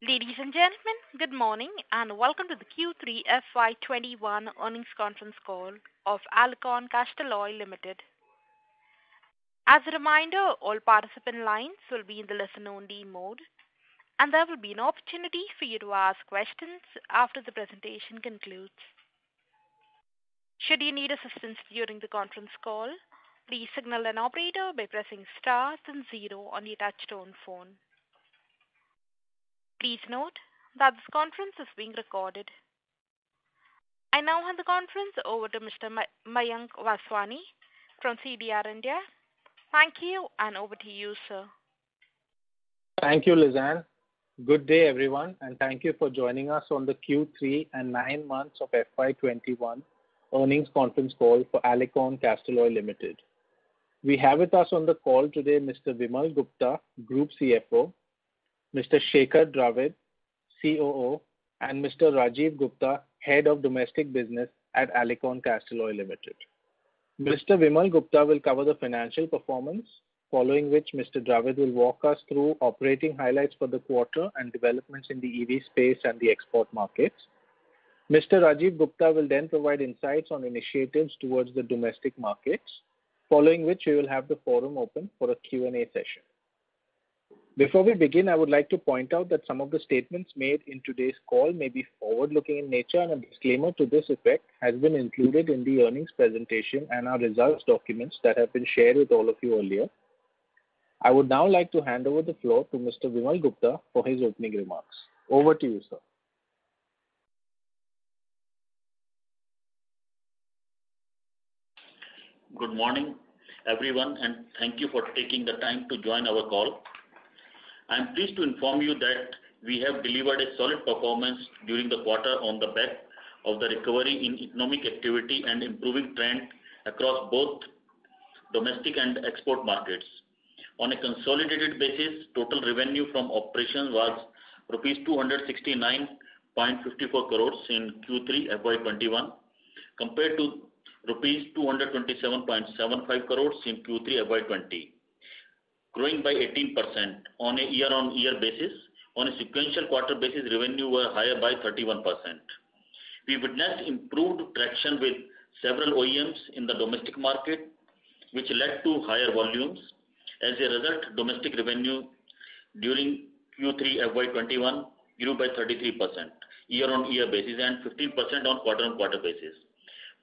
Ladies and gentlemen, good morning and welcome to the Q3 FY21 earnings conference call of Alicon Castalloy Limited. As a reminder, all participant lines will be in the listen-only mode, and there will be an opportunity for you to ask questions after the presentation concludes. Should you need assistance during the conference call, please signal an operator by pressing star then zero on your touchtone phone. Please note that this conference is being recorded. I now hand the conference over to Mr. Mayank Vaswani from CDR India. Thank you, and over to you, sir. Thank you, Lizanne. Good day, everyone, and thank you for joining us on the Q3 and 9 months of FY21 earnings conference call for Alicon Castalloy Limited. We have with us on the call today Mr. Vimal Gupta, Group CFO, Mr. Shekhar Dravid, COO, and Mr. Rajiv Gupta, Head of Domestic Business at Alicon Castalloy Limited. Mr. Vimal Gupta will cover the financial performance, following which Mr. Dravid will walk us through operating highlights for the quarter and developments in the EV space and the export markets. Mr. Rajiv Gupta will then provide insights on initiatives towards the domestic markets, following which we will have the forum open for a Q&A session. Before we begin, I would like to point out that some of the statements made in today's call may be forward-looking in nature, and a disclaimer to this effect has been included in the earnings presentation and our results documents that have been shared with all of you earlier. I would now like to hand over the floor to Mr. Vimal Gupta for his opening remarks. Over to you, sir. Good morning, everyone, and thank you for taking the time to join our call. I am pleased to inform you that we have delivered a solid performance during the quarter on the back of the recovery in economic activity and improving trend across both domestic and export markets. On a consolidated basis, total revenue from operations was rupees 269.54 crores in Q3 FY21 compared to rupees 227.75 crores in Q3 FY20, growing by 18% on a year-on-year basis. On a sequential quarter basis, revenue were higher by 31%. We witnessed improved traction with several OEMs in the domestic market, which led to higher volumes. As a result, domestic revenue during Q3 FY21 grew by 33% year-on-year basis and 15% on quarter-on-quarter basis.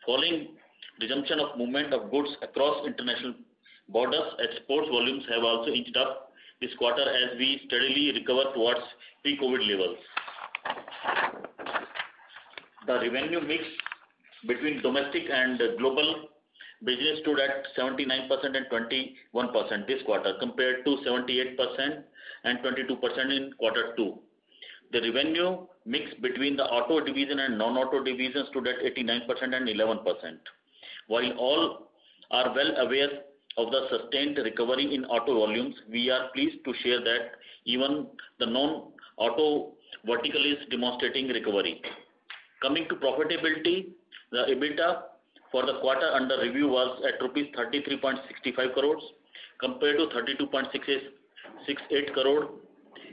Following resumption of movement of goods across international borders, export volumes have also inched up this quarter as we steadily recover towards pre-COVID levels. The revenue mix between domestic and global business stood at 79% and 21% this quarter compared to 78% and 22% in quarter 2. The revenue mix between the auto division and non-auto division stood at 89% and 11%. While all are well aware of the sustained recovery in auto volumes, we are pleased to share that even the non-auto vertical is demonstrating recovery. Coming to profitability, the EBITDA for the quarter under review was at rupees 33.65 crores compared to 32.68 crore,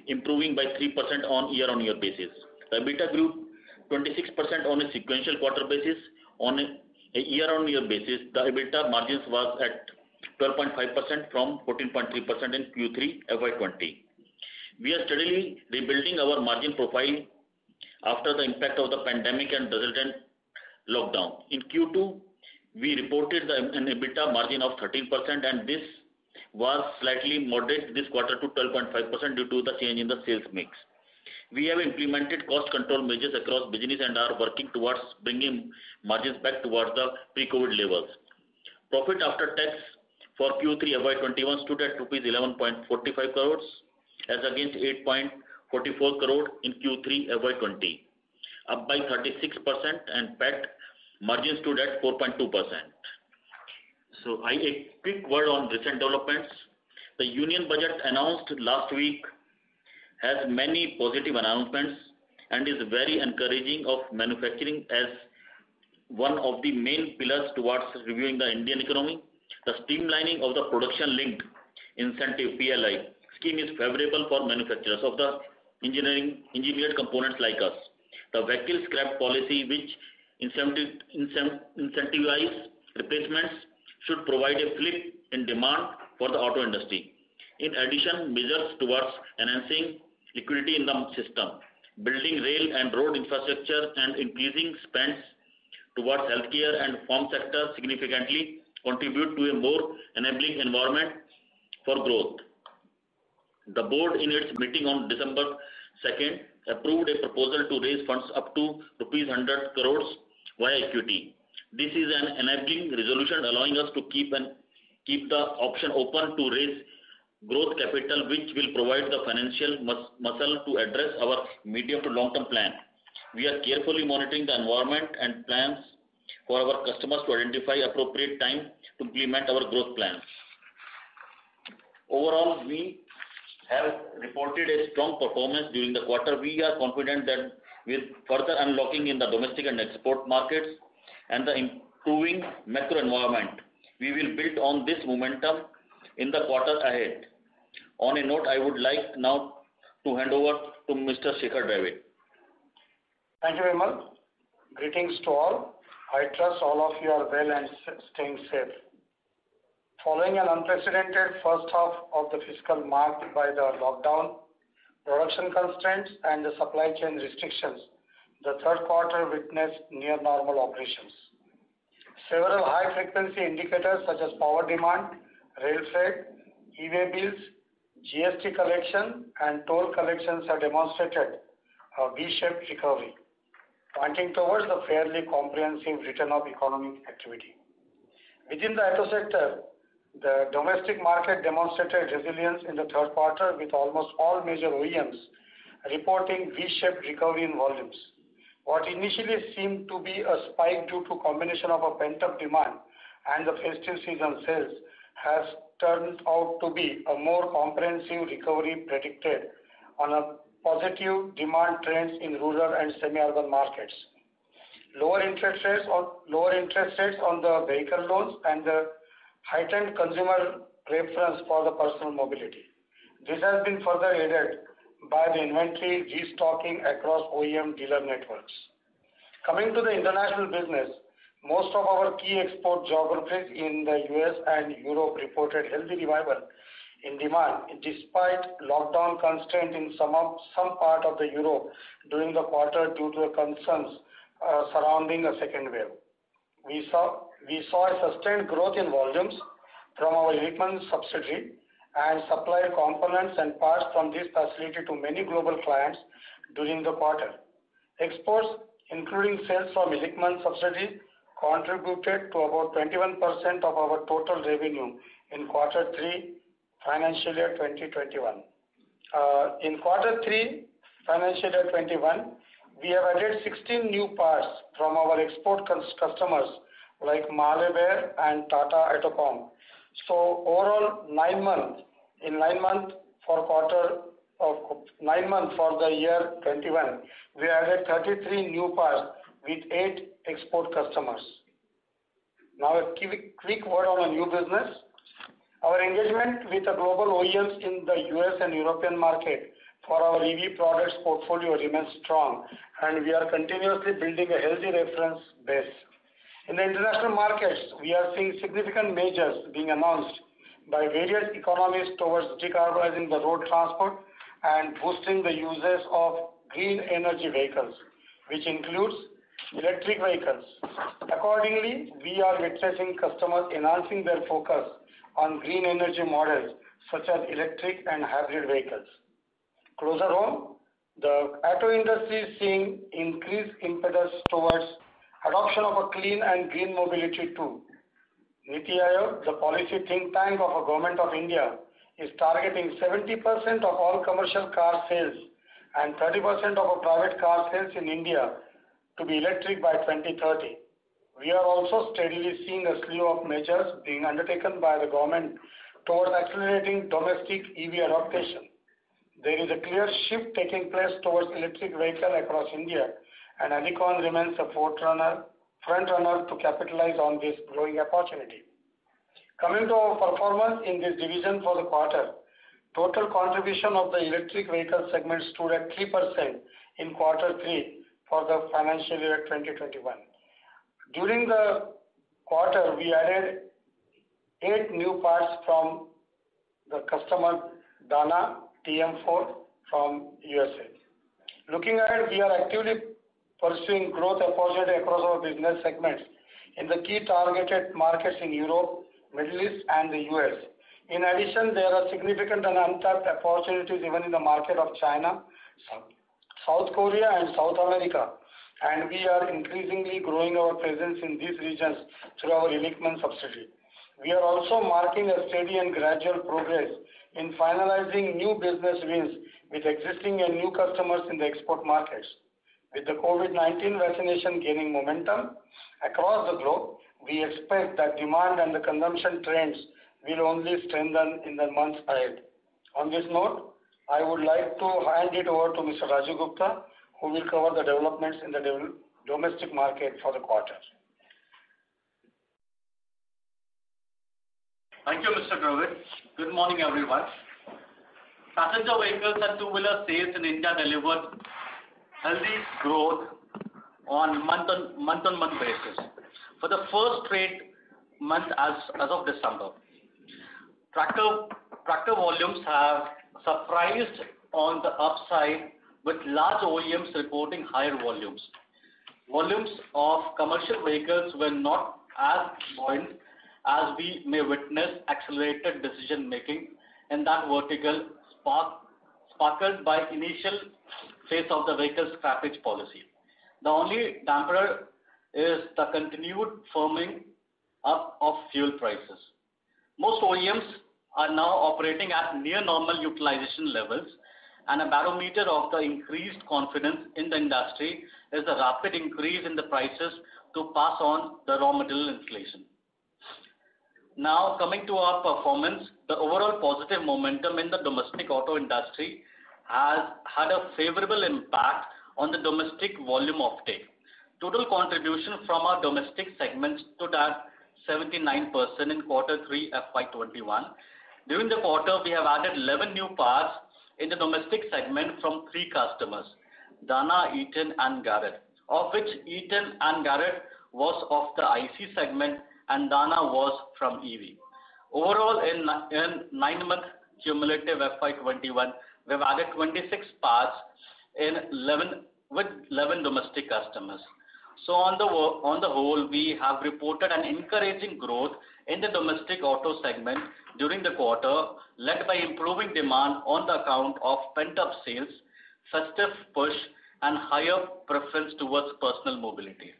improving by 3% on year-on-year basis. The EBITDA grew 26% on a sequential quarter basis. On a year-on-year basis, the EBITDA margins was at 12.5% from 14.3% in Q3 FY20. We are steadily rebuilding our margin profile after the impact of the pandemic and resultant lockdown. In Q2, we reported an EBITDA margin of 13%, and this was slightly moderate this quarter to 12.5% due to the change in the sales mix. We have implemented cost control measures across business and are working towards bringing margins back towards the pre-COVID levels. Profit after tax for Q3 FY21 stood at rupees 11.45 crores as against 8.44 crore in Q3 FY20, up by 36%, and PAT margin stood at 4.2%. So a quick word on recent developments. The Union Budget announced last week has many positive announcements and is very encouraging of manufacturing as one of the main pillars towards reviewing the Indian economy. The streamlining of the production linked incentive PLI scheme is favorable for manufacturers of the engineered components like us. The vehicle scrap policy, which incentivizes replacements, should provide a flip in demand for the auto industry. In addition, measures towards enhancing liquidity in the system, building rail and road infrastructure, and increasing spends towards healthcare and farm sector significantly contribute to a more enabling environment for growth. The board, in its meeting on December 2nd, approved a proposal to raise funds up to rupees 100 crores via equity. This is an enabling resolution allowing us to keep the option open to raise growth capital, which will provide the financial muscle to address our medium to long-term plan. We are carefully monitoring the environment and plans for our customers to identify appropriate time to implement our growth plans. Overall, we have reported a strong performance during the quarter. We are confident that with further unlocking in the domestic and export markets and the improving macro environment, we will build on this momentum in the quarter ahead. On a note, I would like now to hand over to Mr. Shekhar Dravid. Thank you, Vimal. Greetings to all. I trust all of you are well and staying safe. Following an unprecedented first half of the fiscal marked by the lockdown, production constraints, and the supply chain restrictions, the third quarter witnessed near normal operations. Several high-frequency indicators such as power demand, rail freight, e-way bills, GST collection, and toll collections have demonstrated a V-shaped recovery, pointing towards a fairly comprehensive return of economic activity. Within the auto sector, the domestic market demonstrated resilience in the third quarter, with almost all major OEMs reporting V-shaped recovery in volumes. What initially seemed to be a spike due to combination of a pent-up demand and the festive season sales has turned out to be a more comprehensive recovery predicted on a positive demand trends in rural and semi-urban markets. Lower interest rates on the vehicle loans and the heightened consumer preference for the personal mobility. This has been further aided by the inventory restocking across OEM dealer networks. Coming to the international business, most of our key export geographies in the US and Europe reported healthy revival in demand despite lockdown constraint in some part of the Europe during the quarter due to the concerns surrounding a second wave. We saw a sustained growth in volumes from our Illichmann subsidiary and supplied components and parts from this facility to many global clients during the quarter. Exports, including sales from Illichmann subsidiary, contributed to about 21% of our total revenue in quarter 3 financial year 2021. In quarter 3 financial year 21, we have added 16 new parts from our export customers like Mahle Behr and Tata AutoComp. So overall, 9 months for the year 21, we added 33 new parts with 8 export customers. Now a quick word on a new business. Our engagement with the global OEMs in the US and European market for our EV products portfolio remains strong, and we are continuously building a healthy reference base. In the international markets, we are seeing significant measures being announced by various economies towards decarbonizing the road transport and boosting the uses of green energy vehicles, which includes electric vehicles. Accordingly, we are witnessing customers enhancing their focus on green energy models such as electric and hybrid vehicles. Closer home, the auto industry is seeing increased impetus towards adoption of a clean and green mobility too. Niti Aayog, the policy think tank of the Government of India, is targeting 70% of all commercial car sales and 30% of private car sales in India to be electric by 2030. We are also steadily seeing a slew of measures being undertaken by the government towards accelerating domestic EV adoption. There is a clear shift taking place towards electric vehicle across India, and Alicon remains a front runner to capitalize on this growing opportunity. Coming to our performance in this division for the quarter, Total contribution of the electric vehicle segment stood at 3% in quarter 3 for the financial year 2021. During the quarter, we added 8 new parts from the customer Dana TM4 from USA. Looking ahead, we are actively pursuing growth opportunity across our business segments in the key targeted markets in Europe, Middle East, and the US. In addition, there are significant and untapped opportunities even in the market of China, South Korea, and South America, and we are increasingly growing our presence in these regions through our Illichmann subsidiary. We are also marking a steady and gradual progress in finalizing new business wins with existing and new customers in the export markets. With the COVID-19 vaccination gaining momentum across the globe, we expect that demand and the consumption trends will only strengthen in the months ahead. On this note, I would like to hand it over to Mr. Raju Gupta, who will cover the developments in the domestic market for the quarter. Thank you, Mr. Dravid. Good morning, everyone. Passenger vehicles and two-wheeler sales in India delivered healthy growth on month-on-month basis for the first straight month as of December. Tractor volumes have surprised on the upside, with large OEMs reporting higher volumes. Volumes of commercial vehicles were not as buoyant, as we may witness accelerated decision making in that vertical, sparkled by initial phase of the vehicle scrappage policy. The only dampener is the continued firming up of fuel prices. Most OEMs are now operating at near normal utilization levels, and a barometer of the increased confidence in the industry is the rapid increase in the prices to pass on the raw material inflation. Now, coming to our performance, the overall positive momentum in the domestic auto industry has had a favorable impact on the domestic volume offtake. Total contribution from our domestic segment stood at 79% in quarter 3 FY21. During the quarter, we have added 11 new parts in the domestic segment from 3 customers, Dana, Eaton, and Garrett, of which Eaton and Garrett was of the IC segment and Dana was from EV. Overall, in 9-month cumulative FY21, we have added 26 parts with 11 domestic customers. So on the whole, we have reported an encouraging growth in the domestic auto segment during the quarter, led by improving demand on the account of pent-up sales, festive push, and higher preference towards personal mobility.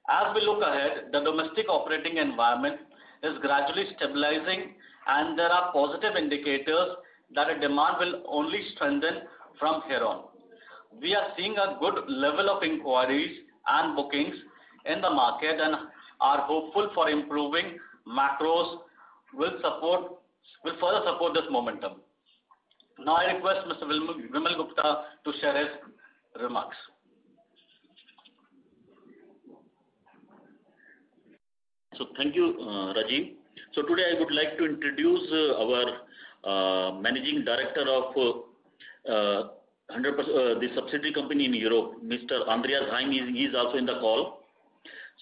As we look ahead, the domestic operating environment is gradually stabilizing, and there are positive indicators that a demand will only strengthen from here on. We are seeing a good level of inquiries and bookings in the market and are hopeful for improving macros will further support this momentum. Now I request Mr. Vimal Gupta to share his remarks. So thank you, Rajiv. So today I would like to introduce our Managing Director of 100% the subsidiary company in Europe, Mr. Andreas Heim. He is also in the call.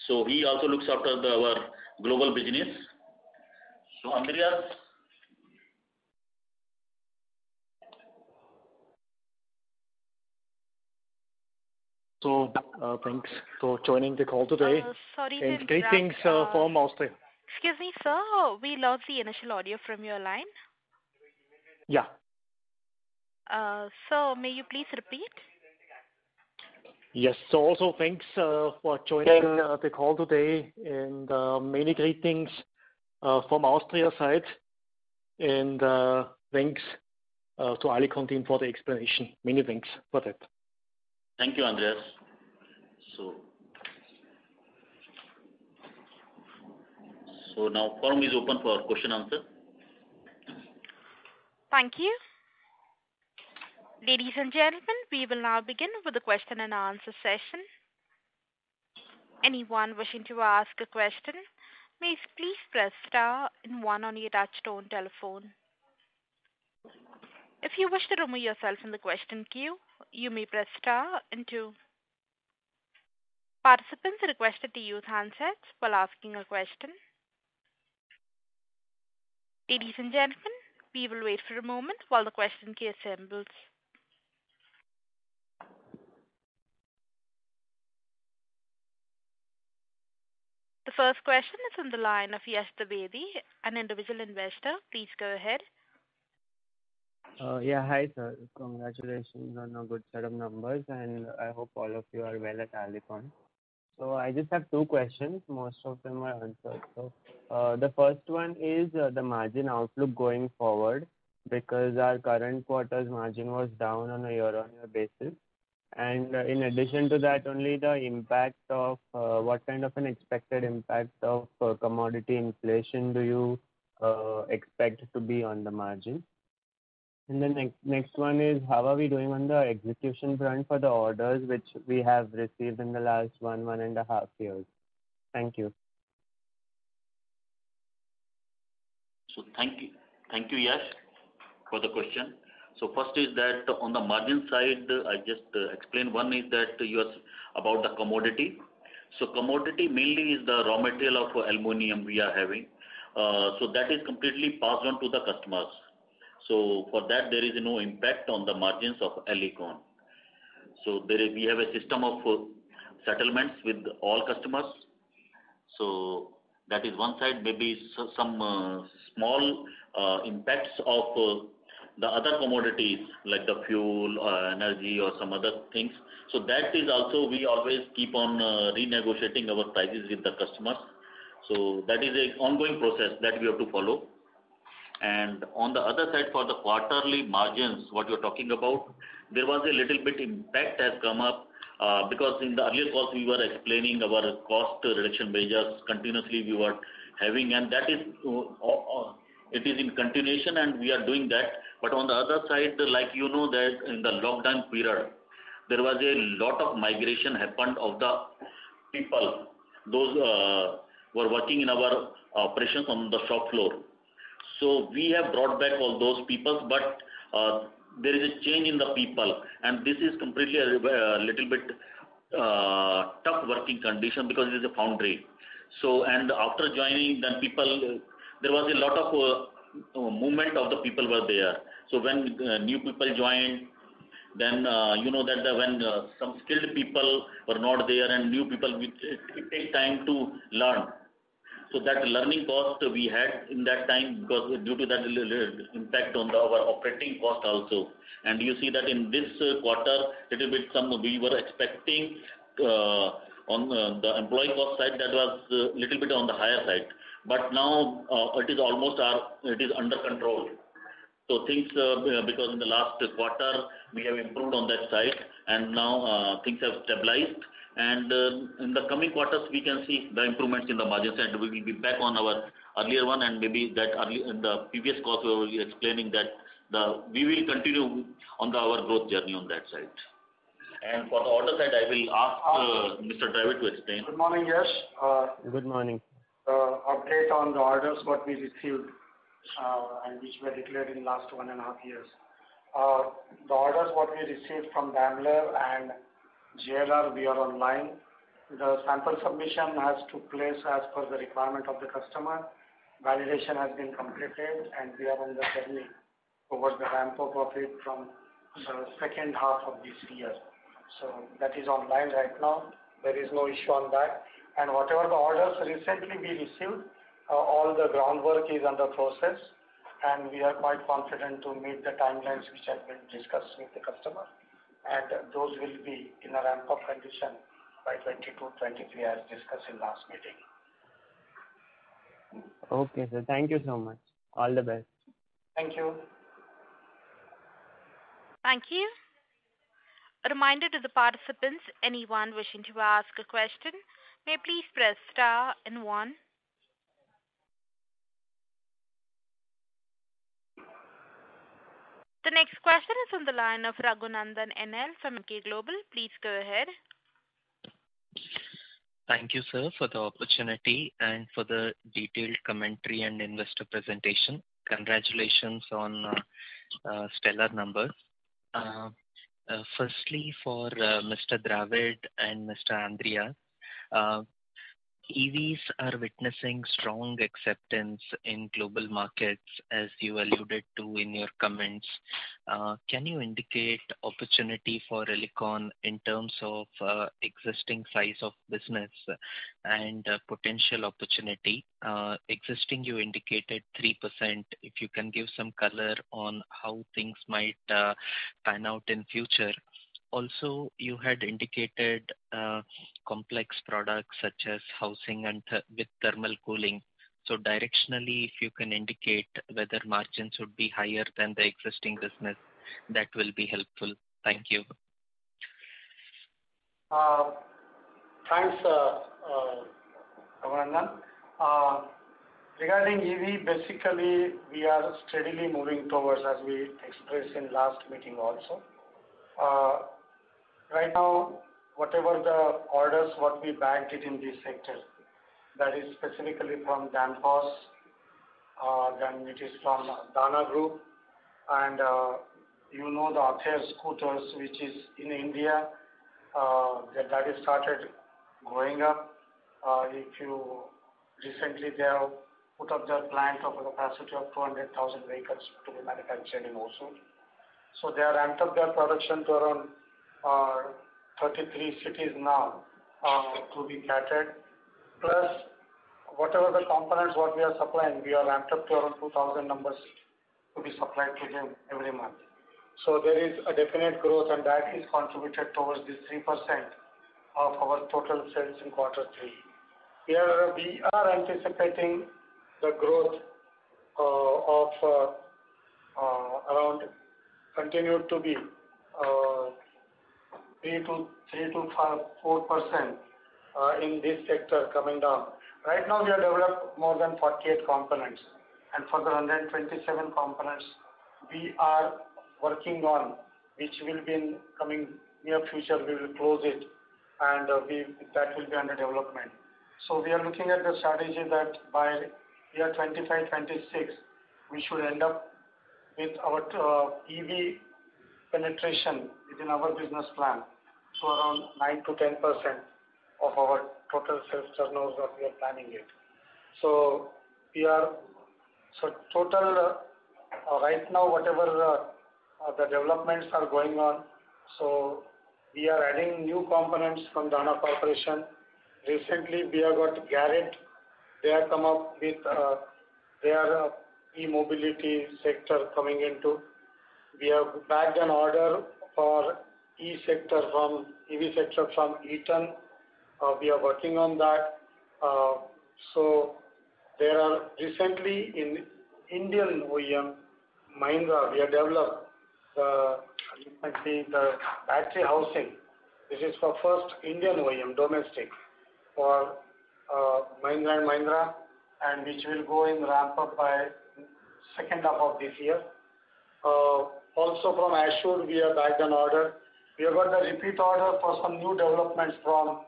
So he also looks after our global business. So Andreas. So thanks for joining the call today. Sorry and to greetings interrupt. from Austria. Excuse me, sir. We lost the initial audio from your line. Yeah. Sir, may you please repeat? Yes. So also thanks for joining the call today, and many greetings from Austria side, and thanks to Alicon team for the explanation. Many thanks for that. Thank you, Andreas. So now forum is open for question answer. Thank you. Ladies and gentlemen, we will now begin with the question and answer session. Anyone wishing to ask a question, may please press star and 1 on your touchtone telephone. If you wish to remove yourself from the question queue, you may press star and 2. Participants are requested to use handsets while asking a question. Ladies and gentlemen, we will wait for a moment while the question queue assembles. The first question is on the line of Yash Dwivedi, an individual investor. Please go ahead. Yeah, hi sir. Congratulations on a good set of numbers, and I hope all of you are well at Alicon. So I just have two questions. Most of them are answered. So the first one is the margin outlook going forward, because our current quarter's margin was down on a year-on-year basis. And in addition to that, only the impact of what kind of an expected impact of commodity inflation do you expect to be on the margin? And then next one is, how are we doing on the execution front for the orders which we have received in the last 1.5 years? Thank you. So thank you, Yash, for the question. So first is that on the margin side, I just explained. One is that you asked about the commodity. So commodity mainly is the raw material of aluminum we are having. So that is completely passed on to the customers. So for that, there is no impact on the margins of Alicon. So we have a system of settlements with all customers. So that is one side. Maybe some small impacts of the other commodities like the fuel, energy, or some other things. So that is also, we always keep on renegotiating our prices with the customers. So that is an ongoing process that we have to follow. And on the other side, for the quarterly margins, what you're talking about, there was a little bit impact has come up because in the earlier calls we were explaining our cost reduction measures continuously we were having, and that is it is in continuation and we are doing that. But on the other side, like you know that in the lockdown period, there was a lot of migration happened of the people, those were working in our operations on the shop floor. So we have brought back all those people, but there is a change in the people, and this is completely a little bit tough working condition because it is a foundry. So, and after joining, then people, there was a lot of movement of the people were there. So when new people joined, then you know that when some skilled people were not there and new people, it takes time to learn. So that learning cost we had in that time, because due to that impact on our operating cost also. And you see that in this quarter, little bit we were expecting on the employee cost side, that was a little bit on the higher side. But now it is almost it is under control. So things, because in the last quarter we have improved on that side, and now things have stabilized. And in the coming quarters, we can see the improvements in the margins, and we will be back on our earlier one, and maybe that in the previous calls we were explaining that we will continue on our growth journey on that side. And for the order side, I will ask Mr. Dravid to explain. Good morning, Yash. Good morning. Update on the orders what we received and which were declared in last 1.5 years. The orders what we received from Daimler and JLR, we are online. The sample submission has took place as per the requirement of the customer. Validation has been completed, and we are on the journey towards the ramp up of it from the second half of this year. So that is online right now. There is no issue on that. And whatever the orders recently we received, all the groundwork is under process, and we are quite confident to meet the timelines which have been discussed with the customer. And those will be in a ramp-up condition by 22-23 as discussed in last meeting. Okay, sir. Thank you so much. All the best. Thank you. Thank you. A reminder to the participants, anyone wishing to ask a question, may please press star and 1. The next question is on the line of Raghunandan NL from Emkay Global. Please go ahead. Thank you, sir, for the opportunity and for the detailed commentary and investor presentation. Congratulations on stellar numbers. Firstly, for Mr. Dravid and Mr. Andrea, EVs are witnessing strong acceptance in global markets, as you alluded to in your comments. Can you indicate opportunity for Elecon in terms of existing size of business and potential opportunity? Existing, you indicated 3%. If you can give some color on how things might pan out in future. Also, you had indicated complex products such as housing and with thermal cooling. So directionally, if you can indicate whether margins would be higher than the existing business, that will be helpful. Thank you. Thanks, Raghunandan. Regarding EV, basically, we are steadily moving towards, as we expressed in last meeting also. Right now, whatever the orders, what we bagged it in this sector, that is specifically from Danfoss, then it is from Dana Group, and you know the Ather scooters, which is in India, that is started growing up. If you recently they have put up their plant of a capacity of 200,000 vehicles to be manufactured in Hosur. So they are ramped up their production to around 33 cities now to be catered. Plus, whatever the components what we are supplying, we are ramped up to around 2,000 numbers to be supplied to them every month. So there is a definite growth, and that is contributed towards this 3% of our total sales in quarter 3. We are anticipating the growth of around continued to be 3 to 4% in this sector coming down. Right now we have developed more than 48 components, and further 127 components we are working on, which will be in coming near future. We will close it, and that will be under development. So we are looking at the strategy that by year 25-26 we should end up with our EV penetration within our business plan to around 9 to 10% of our total sales turnover that we are planning it. So total right now whatever the developments are going on, so we are adding new components from Dana Corporation. Recently we have got Garrett. They have come up with their e-mobility sector coming into. We have bagged an order for EV sector from Eaton. We are working on that. So there are recently in Indian OEM Mahindra, we have developed the battery housing. This is for first Indian OEM domestic for Mahindra and Mahindra, and which will go in ramp up by second half of this year. Also from Ashur, we have bagged an order. We have got the repeat order for some new developments from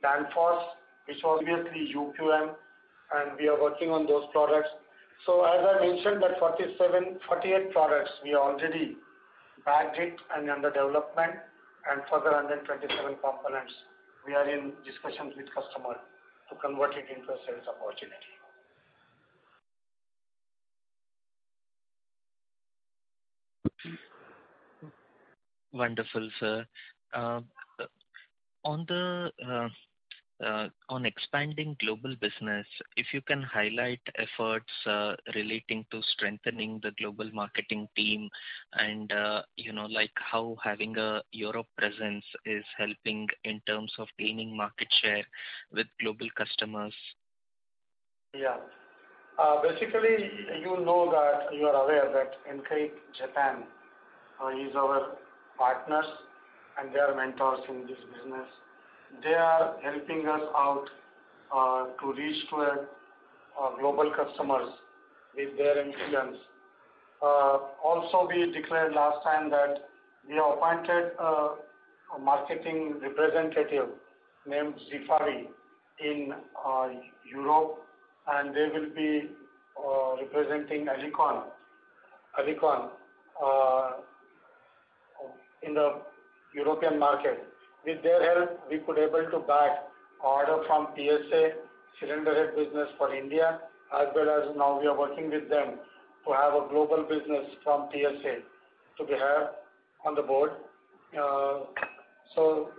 Danfoss, which was previously UQM, and we are working on those products. So as I mentioned, that 48 products we already bagged it and under development, and further 127 components we are in discussions with customer to convert it into a sales opportunity. Wonderful, sir. On expanding global business, if you can highlight efforts relating to strengthening the global marketing team and, like how having a Europe presence is helping in terms of gaining market share with global customers. Yeah. Basically, you know that you are aware that Enkei Japan is our partners and they are mentors in this business. They are helping us out to reach to global customers with their influence. Also, we declared last time that we have appointed a marketing representative named Zifavi in Europe, and they will be representing Alicon uh, in the European market. With their help, we could able to bag order from PSA cylinder head business for India, as well as now we are working with them to have a global business from PSA to be have on the board. So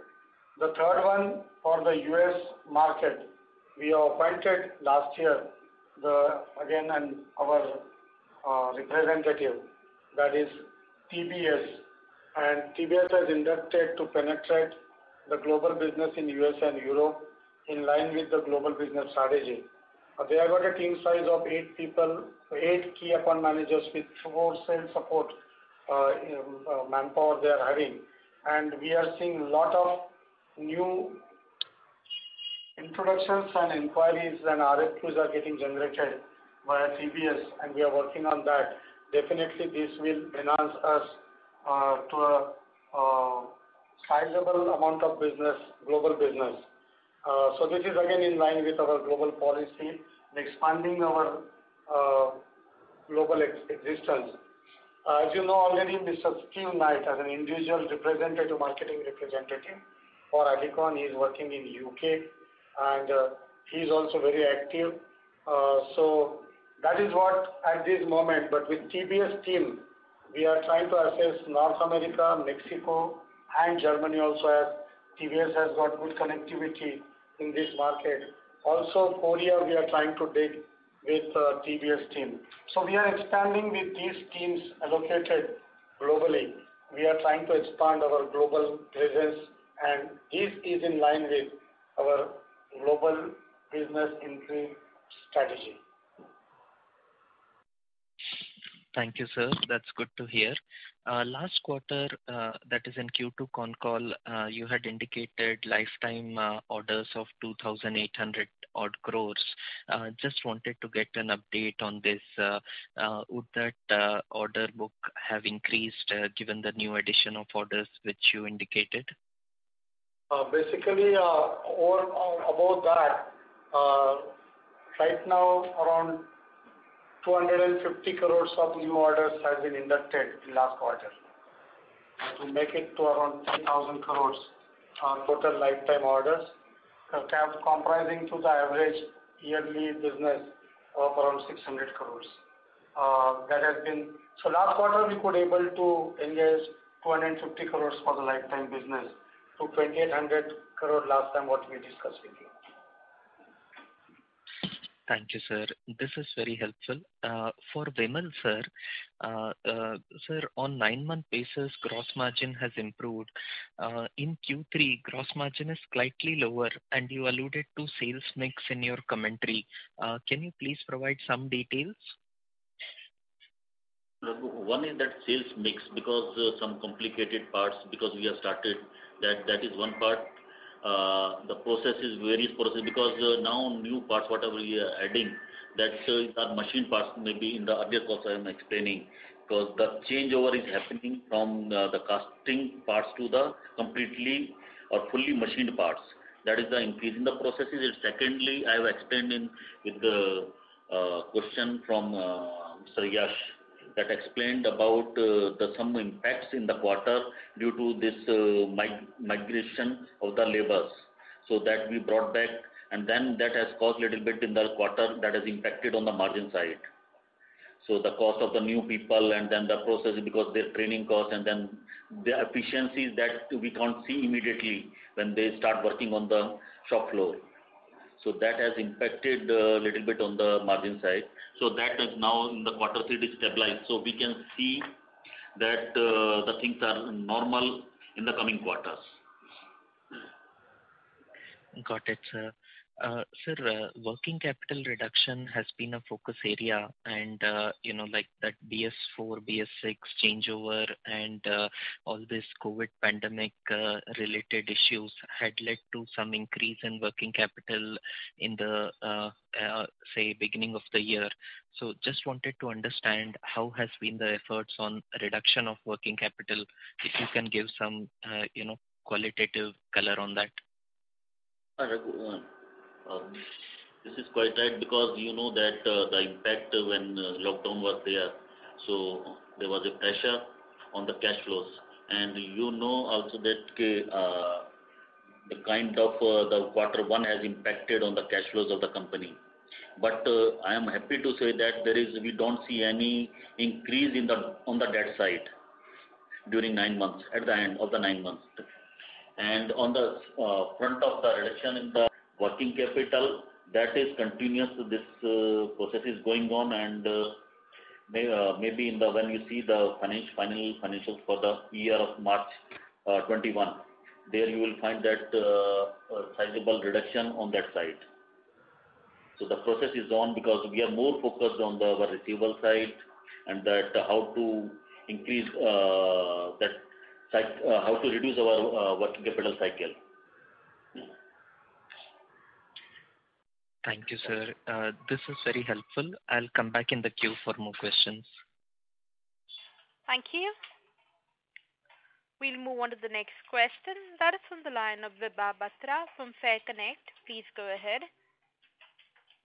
the third one for the US market, we appointed last year our representative, that is TBS, and TBS has inducted to penetrate the global business in US and Europe in line with the global business strategy. They have got a team size of 8 people, 8 key account managers with 4 sales support manpower they are having, and we are seeing a lot of new introductions and inquiries and RFQs are getting generated via TBS, and we are working on that. Definitely this will enhance us to a sizable amount of business, global business. So this is again in line with our global policy, expanding our global existence. As you know already, Mr. Steve Knight, as an individual representative, marketing representative for Alicon, he is working in UK, and he is also very active. So that is what at this moment, but with TBS team, we are trying to assess North America, Mexico, and Germany also, as TBS has got good connectivity in this market. Also Korea, we are trying to dig with TBS team. So we are expanding with these teams allocated globally. We are trying to expand our global presence, and this is in line with our global business increase strategy. Thank you, sir. That's good to hear. Last quarter, that is in Q2 con call, you had indicated lifetime orders of 2,800 odd crores. Just wanted to get an update on this. Would that order book have increased given the new addition of orders which you indicated? Basically, about that, right now around 250 crores of new orders has been inducted in last quarter to make it to around 3,000 crores total lifetime orders, comprising to the average yearly business of around 600 crores. That has been, so last quarter we could able to engage 250 crores for the lifetime business to 2,800 crore last time what we discussed with you. Thank you, sir. This is very helpful. For Vimal, sir, on 9-month basis, gross margin has improved. In Q3, gross margin is slightly lower, and you alluded to sales mix in your commentary. Can you please provide some details? One is that sales mix, because some complicated parts, because we have started that is one part. The process is various process, because now new parts whatever we are adding, that are machine parts, maybe in the earlier course I am explaining, because the changeover is happening from the casting parts to the completely or fully machined parts. That is the increase in the processes. And secondly, I have explained with the question from Mr. Yash, that explained about some impacts in the quarter due to this migration of the labors. So that we brought back, and then that has caused a little bit in the quarter, that has impacted on the margin side. So the cost of the new people, and then the process, because their training cost, and then the efficiencies that we can't see immediately when they start working on the shop floor. So that has impacted a little bit on the margin side. So that is now in the quarter 3 is stabilized. So we can see that the things are normal in the coming quarters. Got it, sir. Sir, working capital reduction has been a focus area, and like that BS4, BS6 changeover, and all this COVID pandemic related issues had led to some increase in working capital in the say beginning of the year. So just wanted to understand how has been the efforts on reduction of working capital. If you can give some qualitative color on that. This is quite right, because you know that the impact when lockdown was there, so there was a pressure on the cash flows. And you know also that the kind of the quarter one has impacted on the cash flows of the company. But I am happy to say that we don't see any increase on the debt side during 9 months, at the end of the 9 months. And on the front of the reduction in the working capital, that is continuous. This process is going on, and maybe when you see the final financials for the year of March 21, there you will find that sizable reduction on that side. So the process is on because we are more focused on our receivable side, and that how to increase how to reduce our working capital cycle. Thank you, sir. This is very helpful. I'll come back in the queue for more questions. Thank you. We'll move on to the next question. That is from the line of Vibha Batra from Fair Connect. Please go ahead.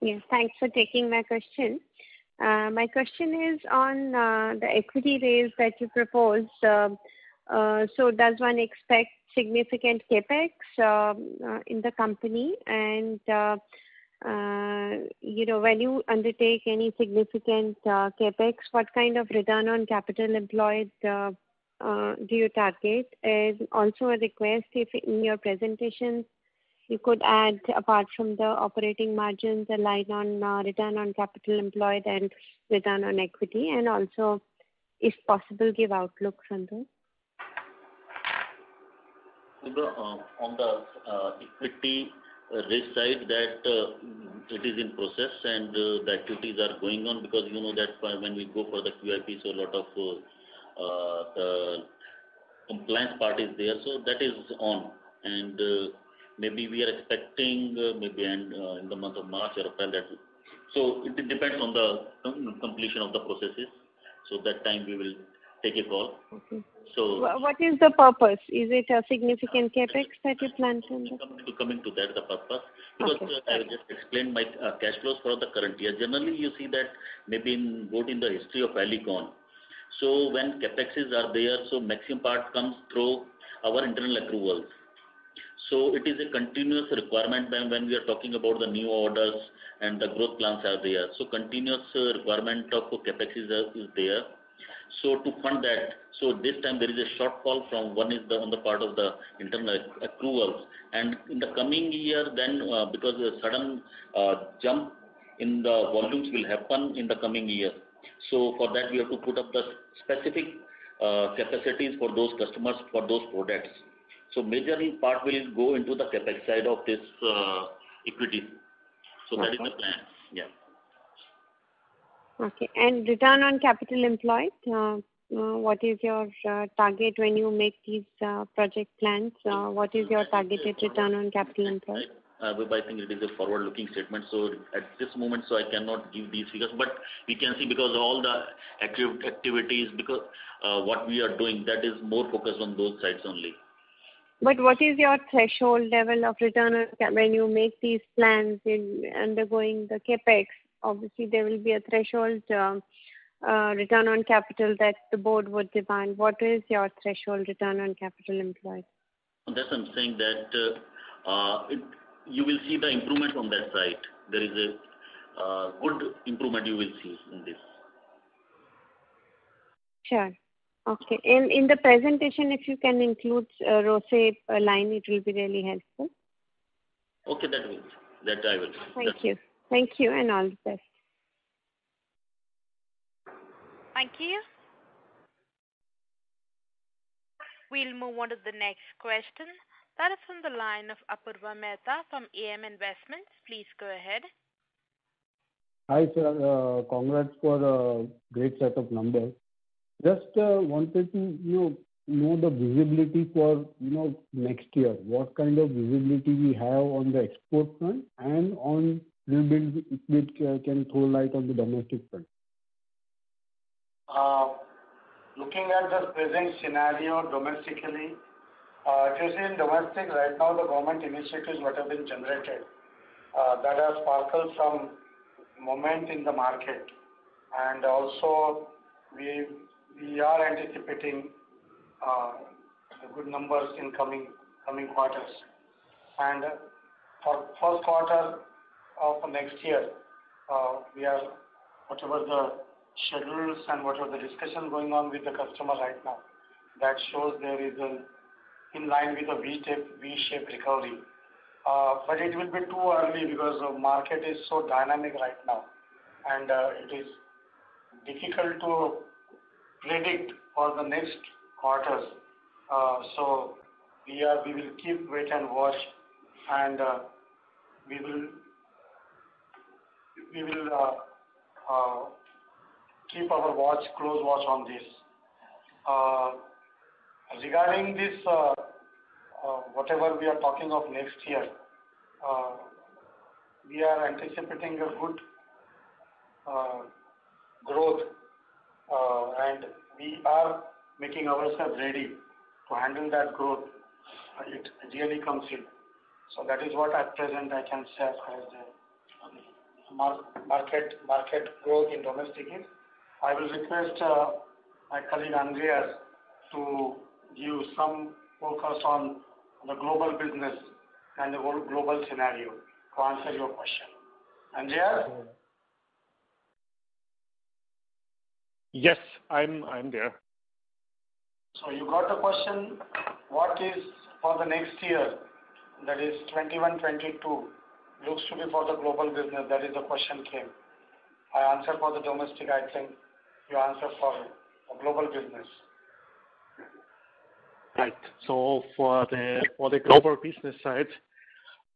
Yes, thanks for taking my question. My question is on the equity raise that you proposed. So does one expect significant capex in the company? And when you undertake any significant capex, what kind of return on capital employed do you target? And also a request, if in your presentation you could add, apart from the operating margins, a line on return on capital employed and return on equity, and also, if possible, give outlooks on those. On the equity raise side, that it is in process, and the activities are going on, because you know that when we go for the QIP, so a lot of the compliance part is there, so that is on, and maybe we are expecting maybe in the month of March or April. So it depends on the completion of the processes. So that time we will take a call. Okay. So what is the purpose? Is it a significant capex that you plan to do? Coming to that, the purpose, because I just explained my cash flows for the current year. Generally, you see that maybe in the history of Alicon. So when capexes are there, so maximum part comes through our internal accruals. So it is a continuous requirement when we are talking about the new orders and the growth plans are there. So continuous requirement of capex is there. So to fund that, so this time there is a shortfall from one is on the part of the internal accruals, and in the coming year then because a sudden jump in the volumes will happen in the coming year. So for that we have to put up the specific capacities for those customers, for those products. So majorly part will go into the capex side of this equity. So that is the plan. Yeah. Okay. And return on capital employed, what is your target when you make these project plans? What is your targeted return on capital employed? I think it is a forward-looking statement. So at this moment, so I cannot give these figures. But we can see, because all the activities, because what we are doing, that is more focused on those sides only. But what is your threshold level of return on when you make these plans in undergoing the capex? Obviously, there will be a threshold return on capital that the board would demand. What is your threshold return on capital employed? That's I'm saying that you will see the improvement on that side. There is a good improvement you will see in this. Sure. Okay. In the presentation, if you can include ROCE line, it will be really helpful. Okay, that I will. Thank you, and all the best. Thank you. We'll move on to the next question. That is from the line of Apurva Mehta from AM Investments. Please go ahead. Hi, sir. Congrats for a great set of numbers. Just wanted to know the visibility for next year. What kind of visibility we have on the export front, and on little bit can throw light on the domestic front. Looking at the present scenario domestically, if you see in domestic right now, the government initiatives what have been generated, that has sparkled some moment in the market, and also we we are anticipating good numbers in coming quarters. And for first quarter of next year, we are whatever the schedules and whatever the discussion going on with the customer right now, that shows there is in line with a V-shaped recovery. But it will be too early because the market is so dynamic right now, and it is difficult to predict for the next quarters. So we will keep wait and watch, and we will keep our close watch on this. Regarding this, whatever we are talking of next year, we are anticipating a good growth, and we are making ourselves ready to handle that growth. It really comes in. So that is what at present I can say as far as the market growth in domestic is. I will request my colleague Andreas to give some focus on the global business and the whole global scenario to answer your question. Andreas? Yes, I'm there. So you got the question, what is for the next year, that is 21-22, looks to be for the global business, that is the question came. I answer for the domestic, I think you answer for the global business. Right. So for the global business side,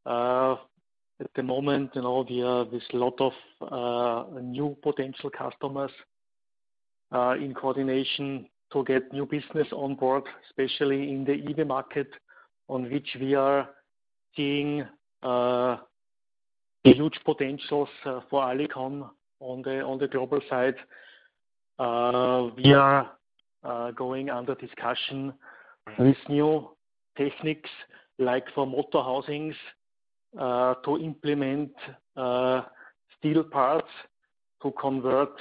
at the moment, we are with a lot of new potential customers in coordination to get new business on board, especially in the EV market, on which we are seeing huge potentials for Alicon on the global side. We are going under discussion with new techniques like for motor housings to implement steel parts to convert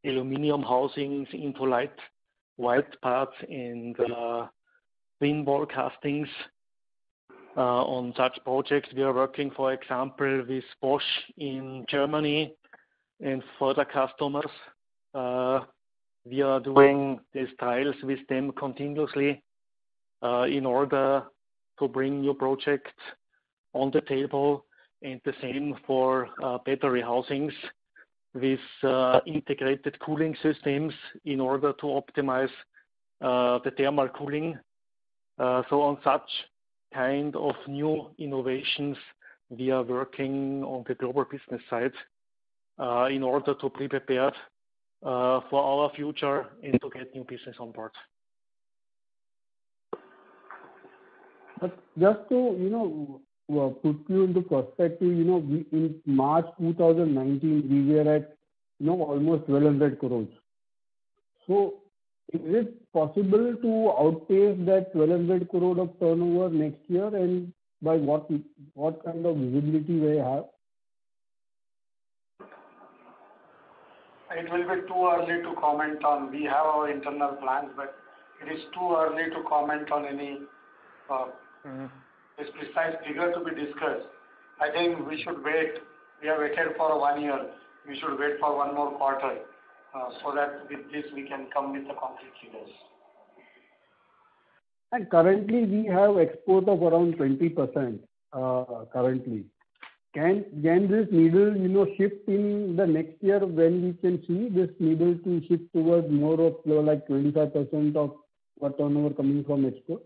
aluminium housings into white parts and thin wall castings. On such projects, we are working, for example, with Bosch in Germany and further customers. We are doing these trials with them continuously in order to bring new projects on the table, and the same for battery housings with integrated cooling systems in order to optimize the thermal cooling. So on such kind of new innovations, we are working on the global business side in order to be prepared for our future and to get new business on board. But just to put you into perspective, we, in March 2019 we were at almost 1,200 crores. So is it possible to outpace that 1,200 crore of turnover next year, and by what kind of visibility we have? It will be too early to comment on. We have our internal plans, but it is too early to comment on any this precise figure to be discussed. I think we should wait. We have waited for 1 year. We should wait for one more quarter so that with this we can come with the concrete figures. And currently we have export of around 20% currently. Can this needle shift in the next year, when we can see this needle to shift towards more of like 25% of our turnover coming from export?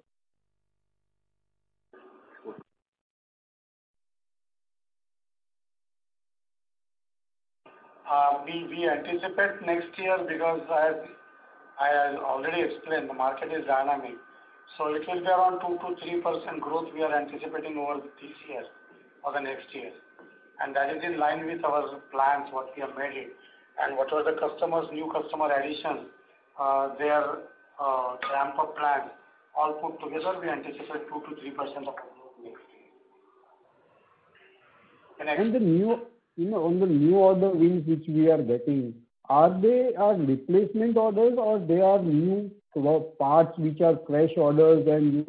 We anticipate next year, because as I already explained, the market is dynamic. So it will be around 2 to 3% growth we are anticipating over this year or the next year. And that is in line with our plans, what we have made it. And what are the new customer additions, their ramp-up plans, all put together, we anticipate 2 to 3% of growth next year. And the new, on the new order wins which we are getting, are they replacement orders or they are new parts which are fresh orders and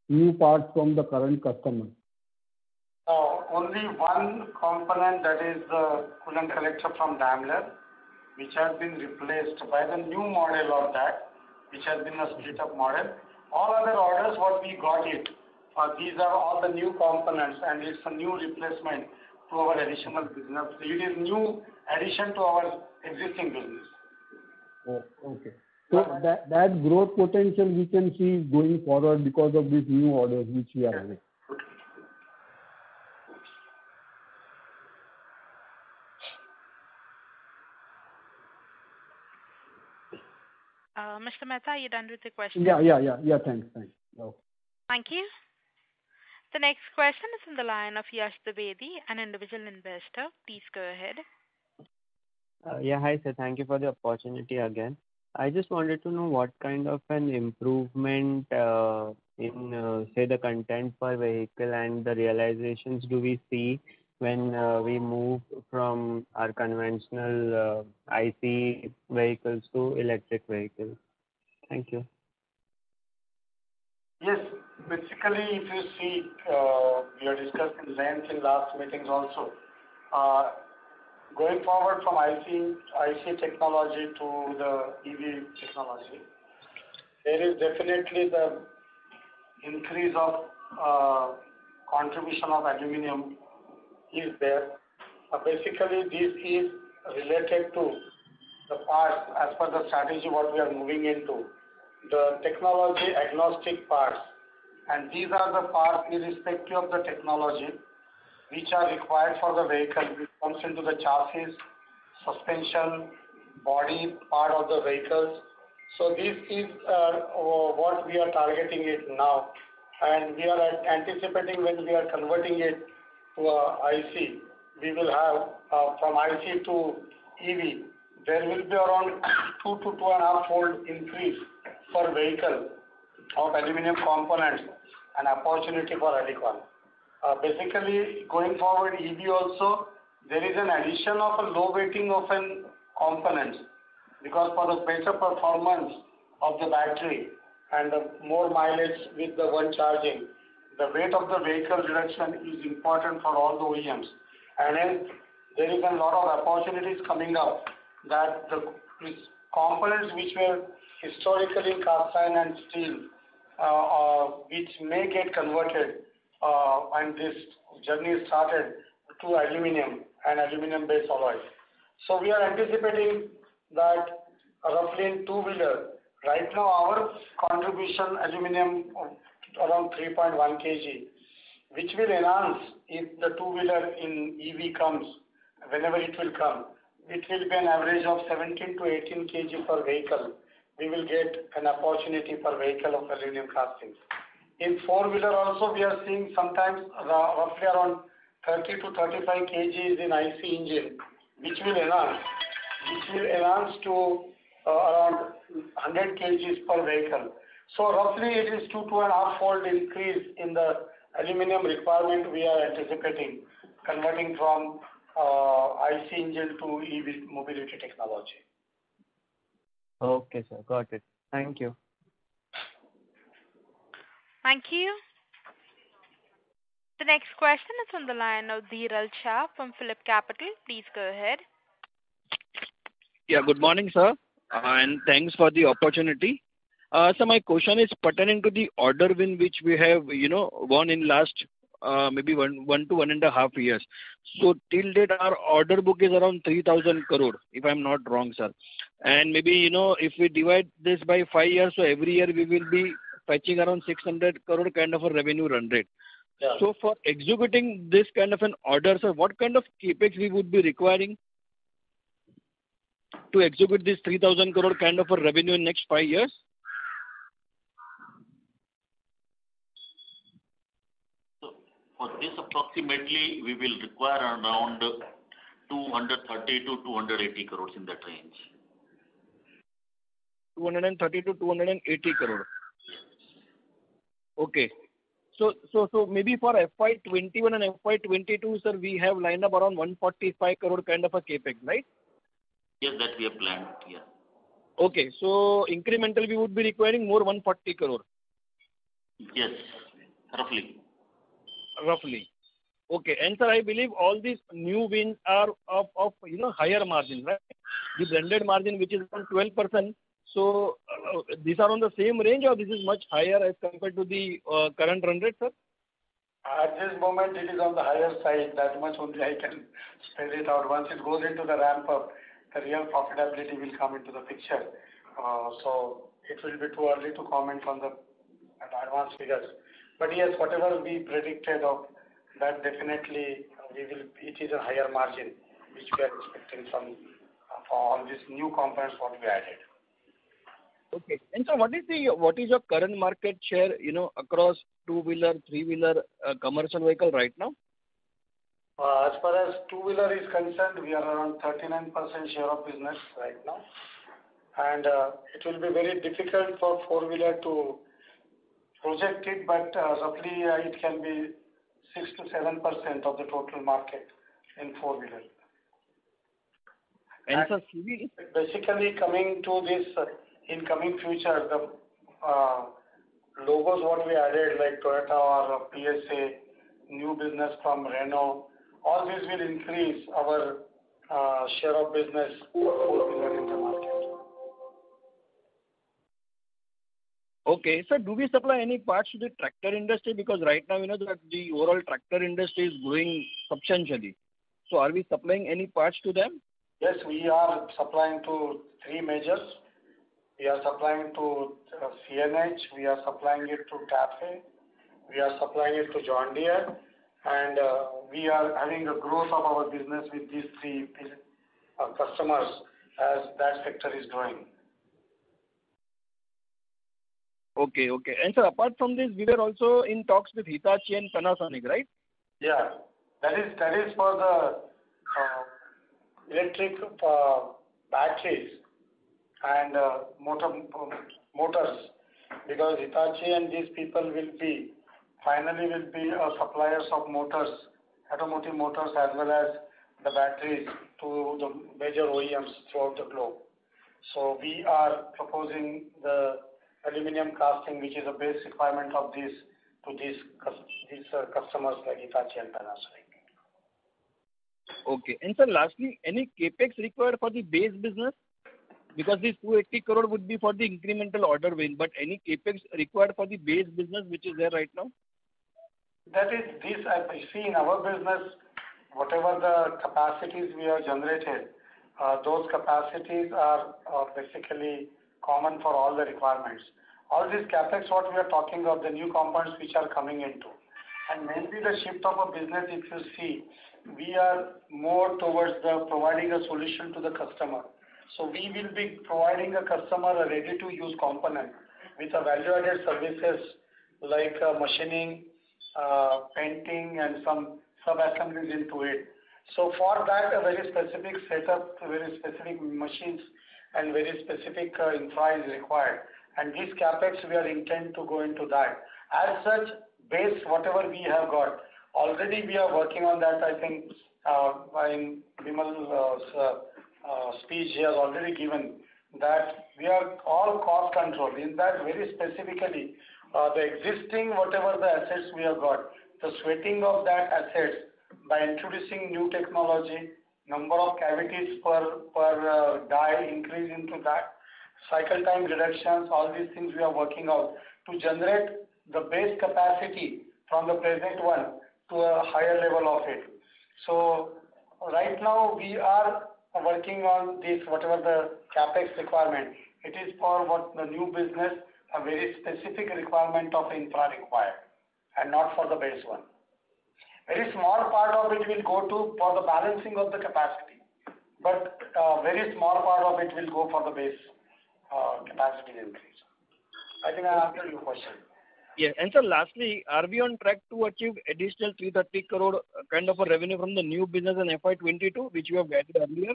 new parts from the current customer? Only one component, that is the coolant collector from Daimler, which has been replaced by the new model of that, which has been a split-up model. All other orders, what we got it, these are all the new components, and it's a new replacement to our additional business. It is new addition to our existing business. Oh, okay. So that growth potential we can see going forward because of these new orders which we are having. Mr. Mehta, are you done with the question? Yeah. Thanks. Okay. Thank you. The next question is on the line of Yash Dwivedi, an individual investor. Please go ahead. Hi sir. Thank you for the opportunity again. I just wanted to know what kind of an improvement in, say, the content per vehicle and the realizations do we see when we move from our conventional IC vehicles to electric vehicles. Thank you. Yes, basically, if you see, we have discussed in length in last meetings also. Going forward from IC technology to the EV technology, there is definitely the increase of contribution of aluminium is there. Basically, this is related to the parts as per the strategy what we are moving into, the technology agnostic parts. And these are the parts irrespective of the technology which are required for the vehicle, which comes into the chassis, suspension, body part of the vehicles. So this is what we are targeting it now. And we are anticipating when we are converting it to IC, we will have from IC to EV, there will be around 2 to 2.5 fold increase per vehicle of aluminum components, an opportunity for Alicon. Basically, going forward, EV also, there is an addition of a low weighting of an components, because for the better performance of the battery and the more mileage with the one charging, the weight of the vehicle reduction is important for all the OEMs. And hence, there is a lot of opportunities coming up that the components which were historically cast iron and steel, which may get converted, and this journey started to aluminum and aluminum-based alloys. So we are anticipating that roughly in two-wheeler, right now our contribution aluminum around 3.1 kg, which will enhance if the two-wheeler in EV comes, whenever it will come. It will be an average of 17 to 18 kg per vehicle. We will get an opportunity per vehicle of aluminum castings. In four-wheeler also, we are seeing sometimes roughly around 30 to 35 kgs in IC engine, which will enhance to around 100 kgs per vehicle. So roughly it is 2.5 fold increase in the aluminum requirement we are anticipating, converting from IC engine to EV mobility technology. Okay, sir. Got it. Thank you. Thank you. The next question is on the line of Dhiral Shah from Phillip Capital. Please go ahead. Yeah, good morning, sir, and thanks for the opportunity. So my question is pertaining to the order win which we have, won in last maybe one to 1.5 years. So till date, our order book is around 3,000 crore, if I'm not wrong, sir. And maybe, if we divide this by 5 years, so every year we will be fetching around 600 crore kind of a revenue run rate. Yeah. So for executing this kind of an order, sir, what kind of capex we would be requiring to execute this 3,000 crore kind of a revenue in next 5 years? So for this approximately we will require around 230 to 280 crores in that range. 230 to 280 crore. Okay. So maybe for FY21 and FY22, sir, we have lined up around 145 crore kind of a capex, right? Yes, that we have planned. Yeah. Okay. So incremental we would be requiring more 140 crore. Yes, roughly. Roughly. Okay. And sir, I believe all these new wins are of higher margin, right? The blended margin, which is around 12%. So these are on the same range, or this is much higher as compared to the current run rate, sir? At this moment, it is on the higher side. That much only I can spell it out. Once it goes into the ramp up, the real profitability will come into the picture. So it will be too early to comment on the advanced figures. But yes, whatever we predicted of that, definitely it is a higher margin which we are expecting from for all these new components what we added. Okay. And so what is your current market share, across two-wheeler, three-wheeler, commercial vehicle right now? As far as two-wheeler is concerned, we are around 39% share of business right now. And it will be very difficult for four-wheeler to project it, but roughly it can be 6 to 7% of the total market in four-wheeler. And so CV? Basically coming to this in coming future, the logos what we added like Toyota or PSA, new business from Renault, all these will increase our share of business four-wheeler in the market. Okay. So do we supply any parts to the tractor industry? Because right now, that the overall tractor industry is growing substantially. So are we supplying any parts to them? Yes, we are supplying to three majors. We are supplying to CNH, we are supplying it to TAFE, we are supplying it to John Deere, and we are having a growth of our business with these three customers as that sector is growing. Okay. And sir, apart from this, we were also in talks with Hitachi and Panasonic, right? Yeah, that is for the electric batteries and motors, because Hitachi and these people will be suppliers of motors, automotive motors, as well as the batteries to the major OEMs throughout the globe. So we are proposing the aluminum casting, which is a base requirement of these to these customers like Hitachi and Panasonic. Okay. And sir, lastly, any capex required for the base business? Because this 280 crore would be for the incremental order win, but any capex required for the base business which is there right now? That is this, I see in our business, whatever the capacities we have generated, those capacities are basically common for all the requirements. All these capex, what we are talking of, the new components which are coming into, and maybe the shift of a business, if you see, we are more towards the providing a solution to the customer. So we will be providing a customer a ready-to-use component with a value-added services like machining, painting, and some sub-assemblies into it. So for that, a very specific setup, very specific machines, and very specific infra is required. And this capex, we are intent to go into that. As such, base, whatever we have got, already we are working on that. I think in Vimal's speech he has already given that we are all cost control. In that, very specifically, the existing whatever the assets we have got, the sweating of that assets by introducing new technology, number of cavities per die increase into that, cycle time reductions, all these things we are working out to generate the base capacity from the present one to a higher level of it. So right now we are working on this, whatever the capex requirement. It is for what the new business, a very specific requirement of infra required, and not for the base one. Very small part of it will go to for the balancing of the capacity, but very small part of it will go for the base capacity increase. I think I answered your question. Yes. And sir, lastly, are we on track to achieve additional 330 crore kind of a revenue from the new business in FY22, which you have guided earlier?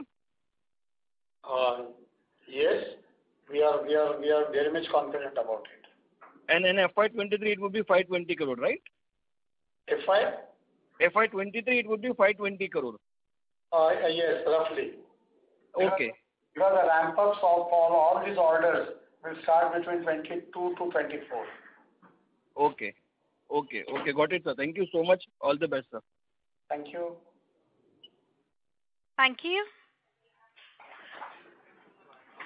Yes, we are very much confident about it. And in FY23, it would be 520 crore, right? FY23, it would be 520 crore. Yes, roughly. Okay. because the ramp-ups of all these orders will start between 22 to 24. Okay. Got it, sir. Thank you so much. All the best, sir. Thank you. Thank you.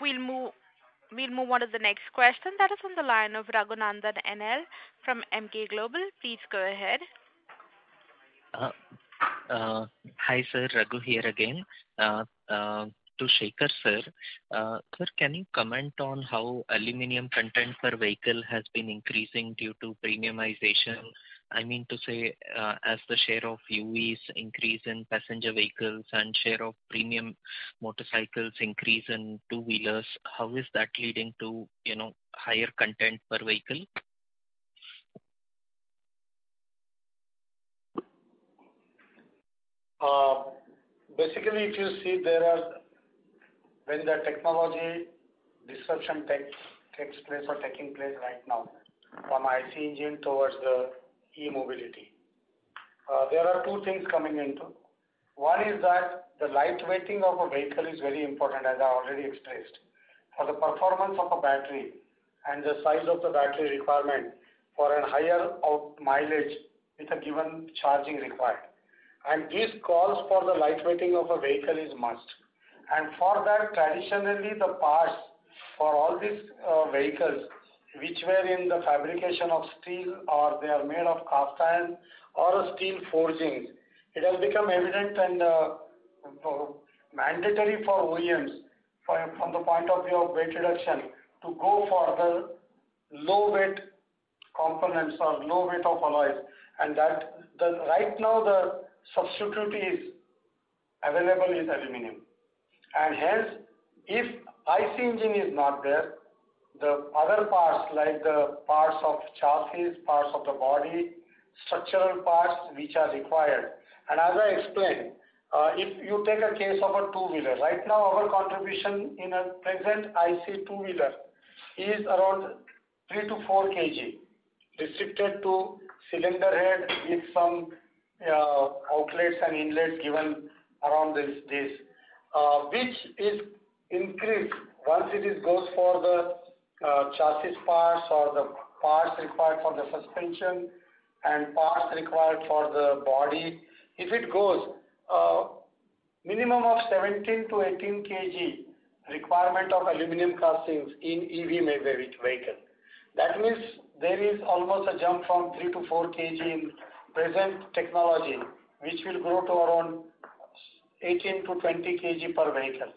We'll move on to the next question. That is on the line of Raghunandan NL from Emkay Global. Please go ahead. Hi, sir. Raghu here again. To Shekhar, sir. Sir, can you comment on how aluminum content per vehicle has been increasing due to premiumization? I mean to say, as the share of UVs increase in passenger vehicles and share of premium motorcycles increase in two-wheelers, how is that leading to, higher content per vehicle? Basically, if you see when the technology disruption takes place or taking place right now from IC engine towards the e-mobility, there are two things coming into. One is that the lightweighting of a vehicle is very important, as I already expressed, for the performance of a battery and the size of the battery requirement for a higher out mileage with a given charging required. And this calls for the lightweighting of a vehicle is must. And for that, traditionally, the parts for all these vehicles, which were in the fabrication of steel or they are made of cast iron or steel forgings, it has become evident and mandatory for OEMs from the point of view of weight reduction to go for the low weight components or low weight of alloys. And that right now the substitute is available is aluminum. And hence, if IC engine is not there, the other parts like the parts of chassis, parts of the body, structural parts which are required. And as I explained, if you take a case of a two-wheeler, right now our contribution in a present IC two-wheeler is around 3 to 4 kg, restricted to cylinder head with some outlets and inlets given around this, which is increased once it goes for the chassis parts or the parts required for the suspension and parts required for the body. If it goes minimum of 17 to 18 kg requirement of aluminum castings in EV vehicle. That means there is almost a jump from 3 to 4 kg in present technology, which will grow to around 18 to 20 kg per vehicle.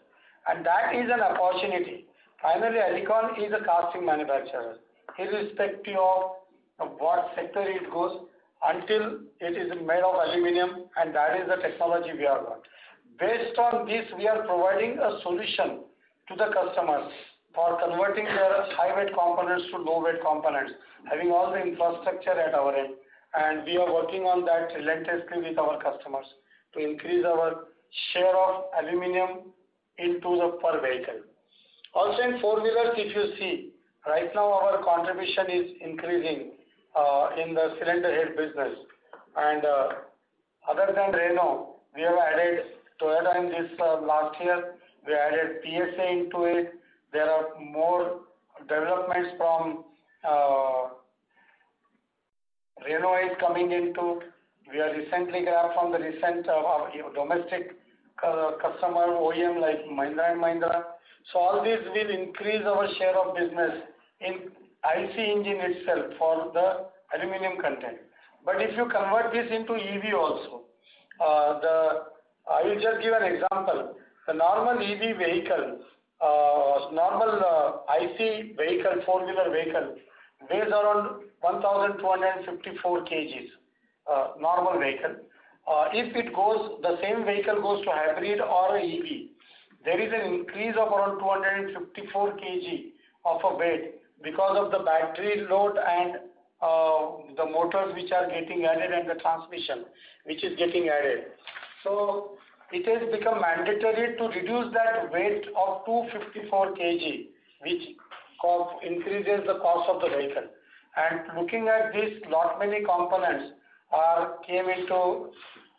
And that is an opportunity. Finally, Alicon is a casting manufacturer, irrespective of what sector it goes, until it is made of aluminum, and that is the technology we are on. Based on this, we are providing a solution to the customers for converting their high weight components to low weight components, having all the infrastructure at our end. And we are working on that relentlessly with our customers to increase our share of aluminum into the per vehicle. Also in four-wheelers, if you see, right now our contribution is increasing in the cylinder head business. And other than Renault, we have added Toyota in this last year. We added PSA into it. There are more developments from Renault is coming into. We are recently grabbed from the recent domestic customer OEM like Mahindra & Mahindra. So all these will increase our share of business in IC engine itself for the aluminum content. But if you convert this into EV also, I will just give an example. The normal EV vehicle, normal IC vehicle, four-wheeler vehicle, weighs around 1,254 kgs, normal vehicle. If it goes, the same vehicle goes to hybrid or a EV, there is an increase of around 254 kg of a weight because of the battery load and the motors which are getting added and the transmission which is getting added. So it has become mandatory to reduce that weight of 254 kg, which increases the cost of the vehicle. And looking at this, lot many components came into,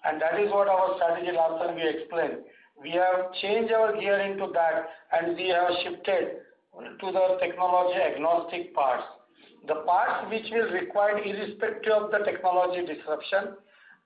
and that is what our strategy last time we explained, we have changed our gear into that, and we have shifted to the technology agnostic parts. The parts which will require irrespective of the technology disruption,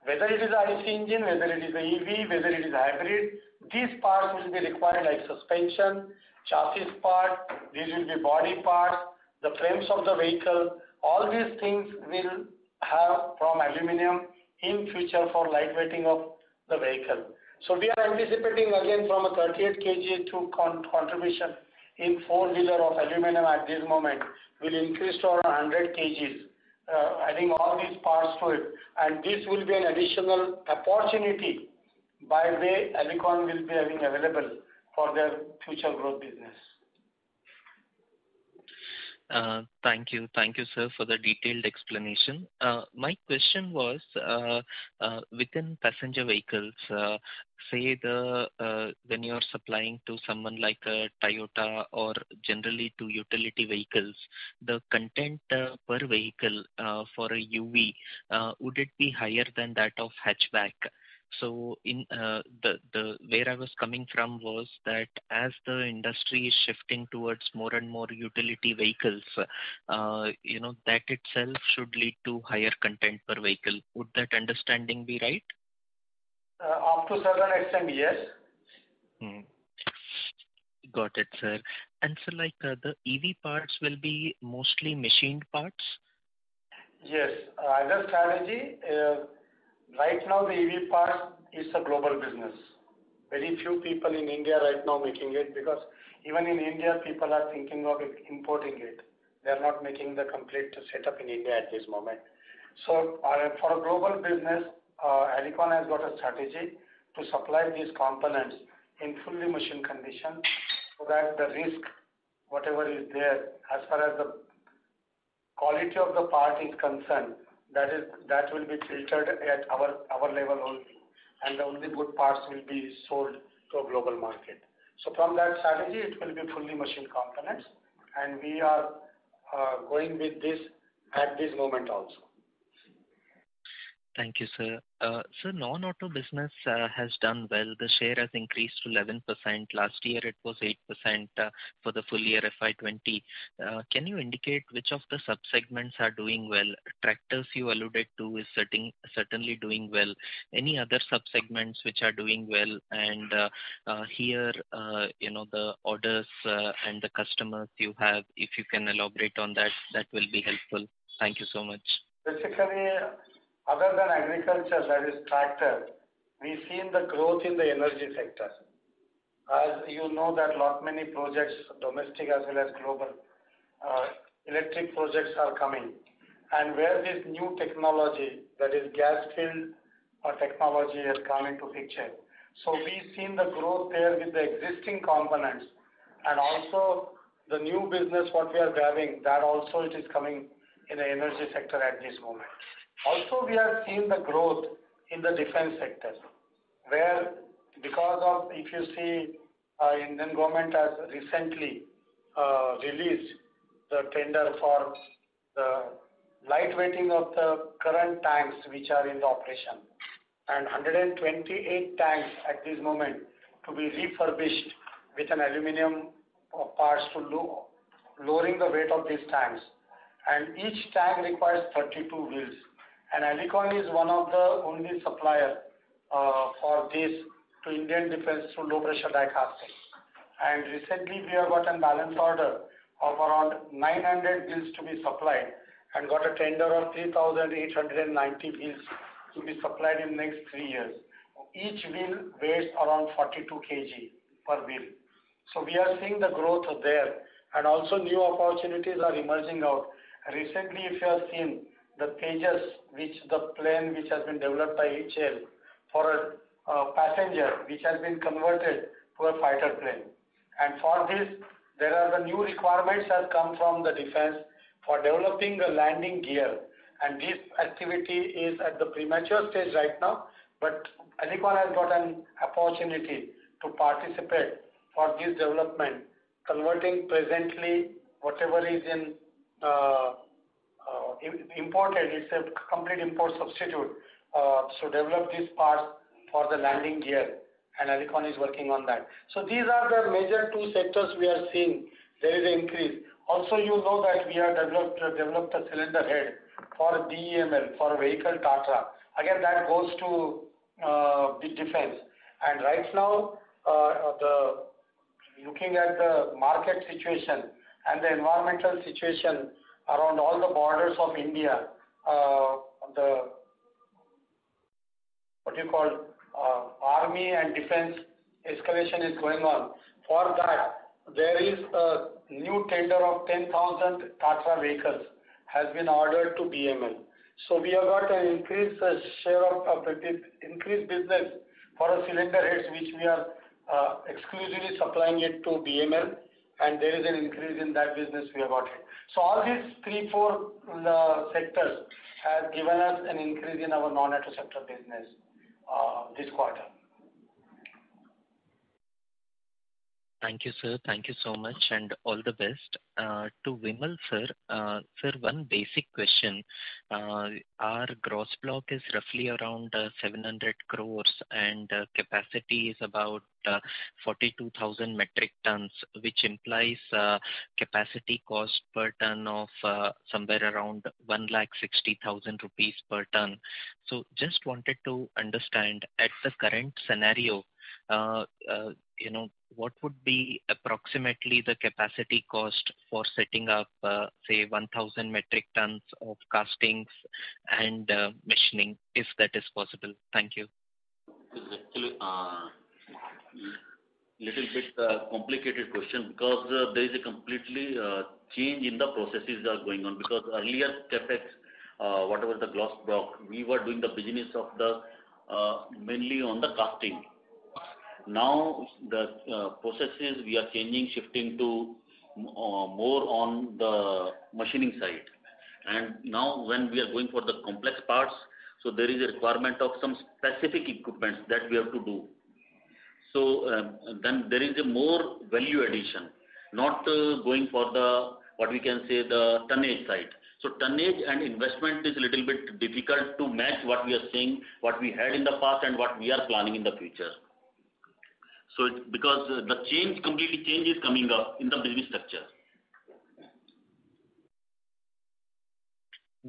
whether it is IC engine, whether it is a EV, whether it is hybrid, these parts will be required like suspension, chassis part, these will be body parts, the frames of the vehicle, all these things will have from aluminum in future for lightweighting of the vehicle. So we are anticipating again from a 38 kg to contribution in four-wheeler of aluminum at this moment will increase to around 100 kgs, adding all these parts to it. And this will be an additional opportunity by way Alicon will be having available for their future growth business. Thank you, sir, for the detailed explanation. My question was, within passenger vehicles, say when you are supplying to someone like a Toyota or generally to utility vehicles, the content per vehicle for a UV, would it be higher than that of hatchback? So in the where I was coming from was that as the industry is shifting towards more and more utility vehicles, that itself should lead to higher content per vehicle. Would that understanding be right? Up to certain extent, yes. Got it, sir. And so like the EV parts will be mostly machined parts? Yes. As a strategy, right now the EV part is a global business. Very few people in India right now making it, because even in India people are thinking of importing it. They are not making the complete setup in India at this moment. So for a global business, Alicon has got a strategy to supply these components in fully machine condition, so that the risk, whatever is there, as far as the quality of the part is concerned, that will be filtered at our level only, and the only good parts will be sold to a global market. So from that strategy, it will be fully machined components, and we are going with this at this moment also. Thank you, sir. Sir, non-auto business has done well. The share has increased to 11%. Last year it was 8% for the full year FY20. Can you indicate which of the sub-segments are doing well? Tractors you alluded to is certainly doing well. Any other sub-segments which are doing well? And here, the orders and the customers you have, if you can elaborate on that, that will be helpful. Thank you so much. Basically, other than agriculture, that is tractor, we've seen the growth in the energy sector. As you know that many projects, domestic as well as global, electric projects are coming. And where this new technology, that is gas-filled technology, has come into picture. So we've seen the growth there with the existing components, and also the new business what we are grabbing, that also it is coming in the energy sector at this moment. Also, we are seeing the growth in the defense sector, where because of, if you see, Indian government has recently released the tender for the lightweighting of the current tanks which are in the operation, and 128 tanks at this moment to be refurbished with an aluminum parts to lowering the weight of these tanks. And each tank requires 32 wheels. And Alicon is one of the only supplier for this to Indian defense through low pressure die casting. And recently we have got a balance order of around 900 wheels to be supplied, and got a tender of 3,890 wheels to be supplied in next 3 years. Each wheel weighs around 42 kg per wheel. So we are seeing the growth there, and also new opportunities are emerging out. Recently, if you have seen the Tejas, the plane which has been developed by HAL for a passenger, which has been converted to a fighter plane. And for this, there are the new requirements that come from the defense for developing a landing gear. And this activity is at the premature stage right now, but Alicon has got an opportunity to participate for this development, converting presently whatever is in imported, it's a complete import substitute. So develop these parts for the landing gear. and Alicon is working on that. So these are the major two sectors we are seeing there is an increase. Also, you know that we have developed a cylinder head for BEML, for vehicle Tatra. Again, that goes to the defense. And right now, looking at the market situation and the environmental situation around all the borders of India, army and defense escalation is going on. For that, there is a new tender of 10,000 Tatra vehicles has been ordered to BML. So we have got an increased share of increased business for a cylinder heads, which we are exclusively supplying it to BML, and there is an increase in that business we have got it. So all these 3-4 sectors have given us an increase in our non-auto sector business this quarter. Thank you, sir. Thank you so much, and all the best. To Vimal, sir. Sir, one basic question. Our gross block is roughly around 700 crores, and capacity is about 42,000 metric tons, which implies capacity cost per ton of somewhere around 1,60,000 rupees per ton. So just wanted to understand, at the current scenario, what would be approximately the capacity cost for setting up, say, 1,000 metric tons of castings and machining, if that is possible? Thank you. It's actually little bit complicated question, because there is a completely change in the processes that are going on. Because earlier capex, whatever the gross block, we were doing the business of the mainly on the casting. Now the processes we are changing, shifting to more on the machining side. And now when we are going for the complex parts, so there is a requirement of some specific equipment that we have to do. So then there is a more value addition, not going for the, what we can say, the tonnage side. So tonnage and investment is a little bit difficult to match what we are saying, what we had in the past and what we are planning in the future. So because the completely change is coming up in the business structure.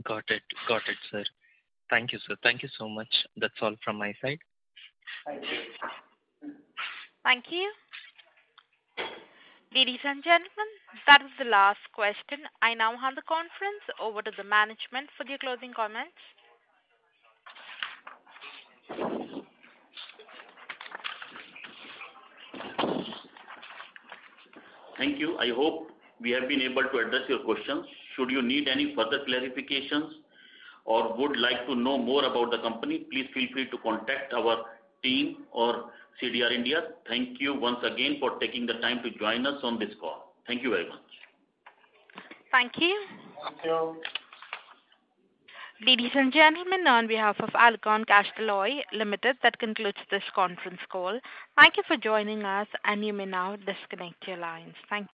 Got it, sir. Thank you, sir. Thank you so much. That's all from my side. Thank you. Thank you. Ladies and gentlemen, that was the last question. I now hand the conference over to the management for their closing comments. Thank you. I hope we have been able to address your questions. Should you need any further clarifications or would like to know more about the company, please feel free to contact our team or CDR India. Thank you once again for taking the time to join us on this call. Thank you very much. Thank you. Thank you. Ladies and gentlemen, on behalf of Alicon Castalloy Limited, that concludes this conference call. Thank you for joining us, and you may now disconnect your lines. Thank you.